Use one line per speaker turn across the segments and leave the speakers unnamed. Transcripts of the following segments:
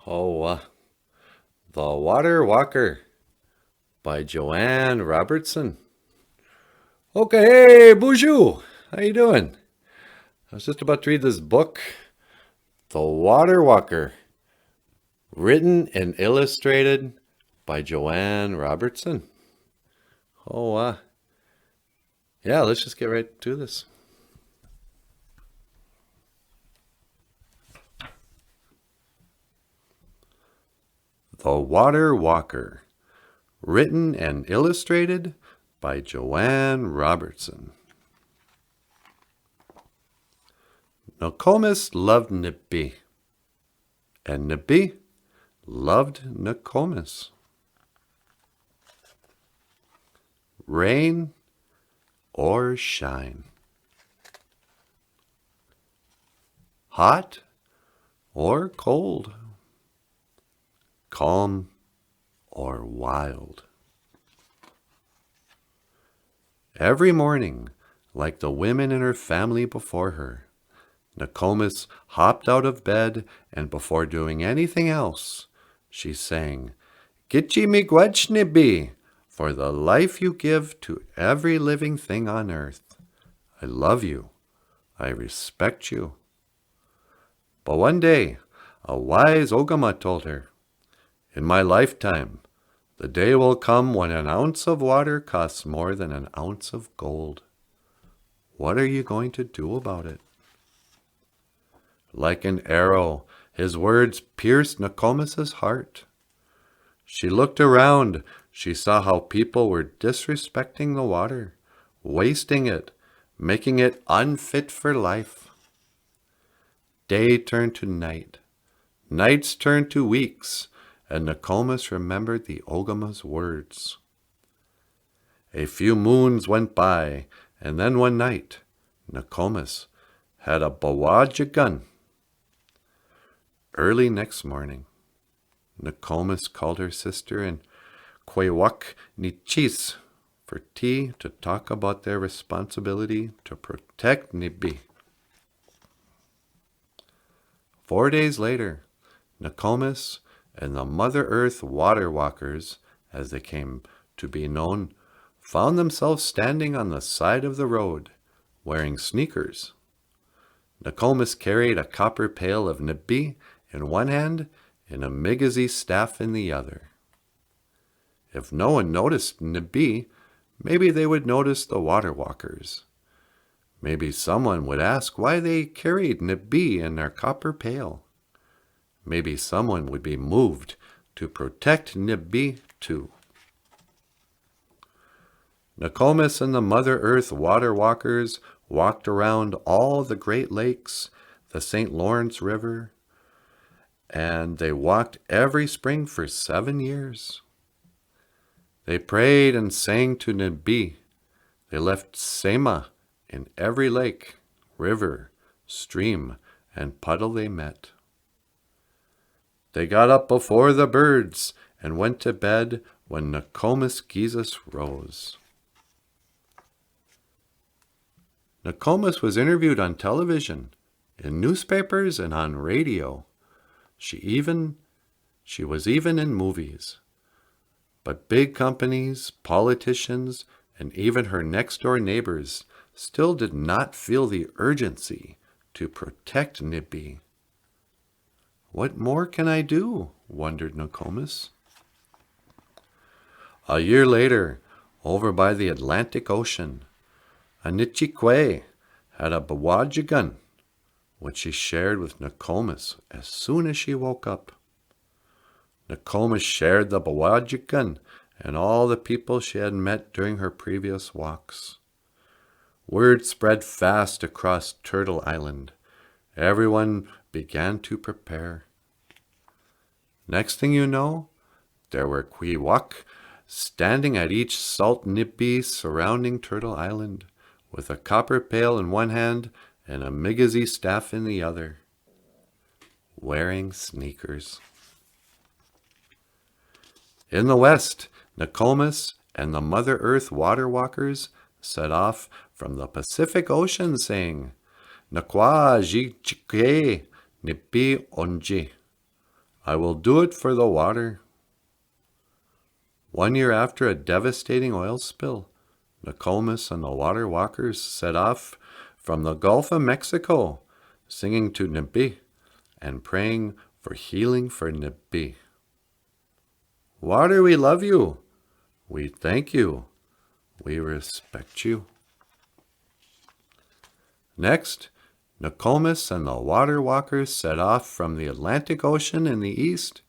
The Water Walker by Joanne Robertson. Okay, hey, BOOZHOO! How you doing? I was just about to read this book, The Water Walker, written and illustrated by Joanne Robertson. Yeah, let's just get right to this. The Water Walker, written and illustrated by Joanne Robertson. Nokomis loved Nibi, and Nibi loved Nokomis. Rain or shine, hot or cold, calm or wild. Every morning, like the women in her family before her, Nokomis hopped out of bed, and before doing anything else, she sang, "Gitchi miigwech Nibi, for the life you give to every living thing on earth. I love you. I respect you." But one day, a wise Ogama told her, "In my lifetime, the day will come when an ounce of water costs more than an ounce of gold. What are you going to do about it?" Like an arrow, his words pierced Nokomis's heart. She looked around. She saw how people were disrespecting the water, wasting it, making it unfit for life. Day turned to night. Nights turned to weeks, and Nokomis remembered the Ogama's words. A few moons went by, and then one night, Nokomis had a BOOZHOO. Early next morning, Nokomis called her sister and Kwewak Nichis for tea to talk about their responsibility to protect Nibi. 4 days later, Nokomis and the Mother Earth Water Walkers, as they came to be known, found themselves standing on the side of the road, wearing sneakers. Nokomis carried a copper pail of Nibi in one hand and a migazi staff in the other. If no one noticed Nibi, maybe they would notice the water walkers. Maybe someone would ask why they carried Nibi in their copper pail. Maybe someone would be moved to protect Nibi too. Nokomis and the Mother Earth Water Walkers walked around all the Great Lakes, the St. Lawrence River, and they walked every spring for 7 years. They prayed and sang to Nibi. They left sema in every lake, river, stream, and puddle they met. They got up before the birds and went to bed when Nokomis Gizus rose. Nokomis was interviewed on television, in newspapers, and on radio. She was even in movies. But big companies, politicians, and even her next-door neighbors still did not feel the urgency to protect Nibi. "What more can I do?" wondered Nokomis. A year later, over by the Atlantic Ocean, Anichikwe had a BOOZHOO, which she shared with Nokomis as soon as she woke up. Nokomis shared the BOOZHOO and all the people she had met during her previous walks. Word spread fast across Turtle Island. Everyone began to prepare. Next thing you know, there were Kwewak standing at each salt Nibi surrounding Turtle Island, with a copper pail in one hand and a migazi staff in the other, wearing sneakers. In the west, Nokomis and the Mother Earth Water Walkers set off from the Pacific Ocean saying, "Nakwa ji chike nipi onji," I will do it for the water. 1 year after a devastating oil spill, Nokomis and the water walkers set off from the Gulf of Mexico, singing to Nibi and praying for healing for Nibi. Water, we love you. We thank you. We respect you. Next, Nokomis and the water walkers set off from the Atlantic Ocean in the east,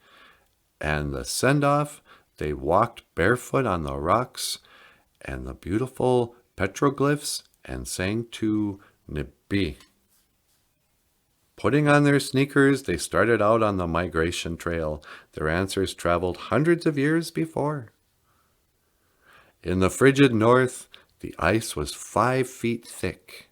and the send-off, they walked barefoot on the rocks and the beautiful petroglyphs and sang to Nibi. Putting on their sneakers, they started out on the migration trail. Their ancestors traveled hundreds of years before. In the frigid north, the ice was 5 feet thick.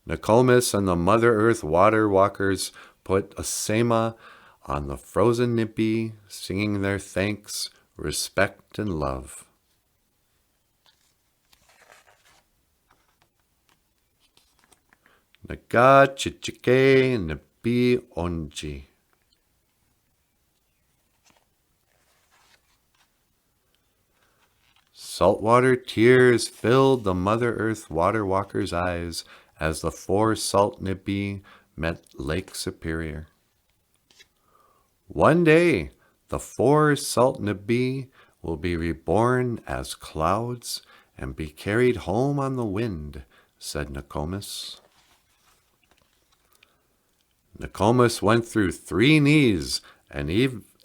Nokomis and the Mother Earth water walkers put a sema on the frozen Nibi, singing their thanks, respect, and love. Naga chichike Nibi onji. Saltwater tears filled the Mother Earth water walkers' eyes as the 4 salt Nibi met Lake Superior. One day, the 4 salt Nibi will be reborn as clouds and be carried home on the wind, said Nokomis. Nokomis went through 3 knees and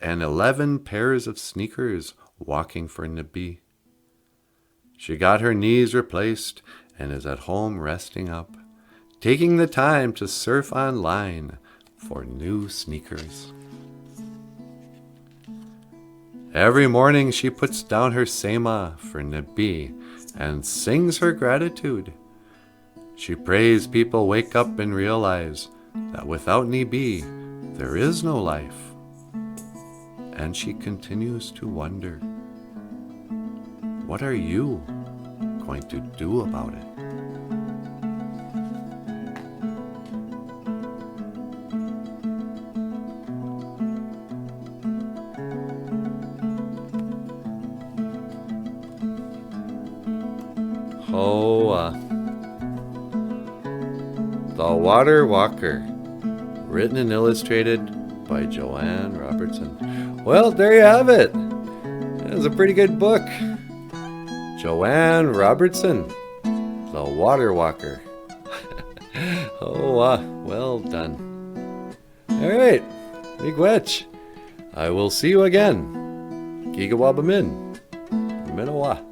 11 pairs of sneakers walking for Nibi. She got her knees replaced and is at home resting up, taking the time to surf online for new sneakers. Every morning she puts down her sema for Nibi and sings her gratitude. She prays people wake up and realize that without Nibi, there is no life. And she continues to wonder, what are you going to do about it? The Water Walker, written and illustrated by Joanne Robertson. Well, there you have it. It was a pretty good book. Joanne Robertson, The Water Walker. Well done. All right, miigwech. I will see you again. Gigawabamin. Minawa.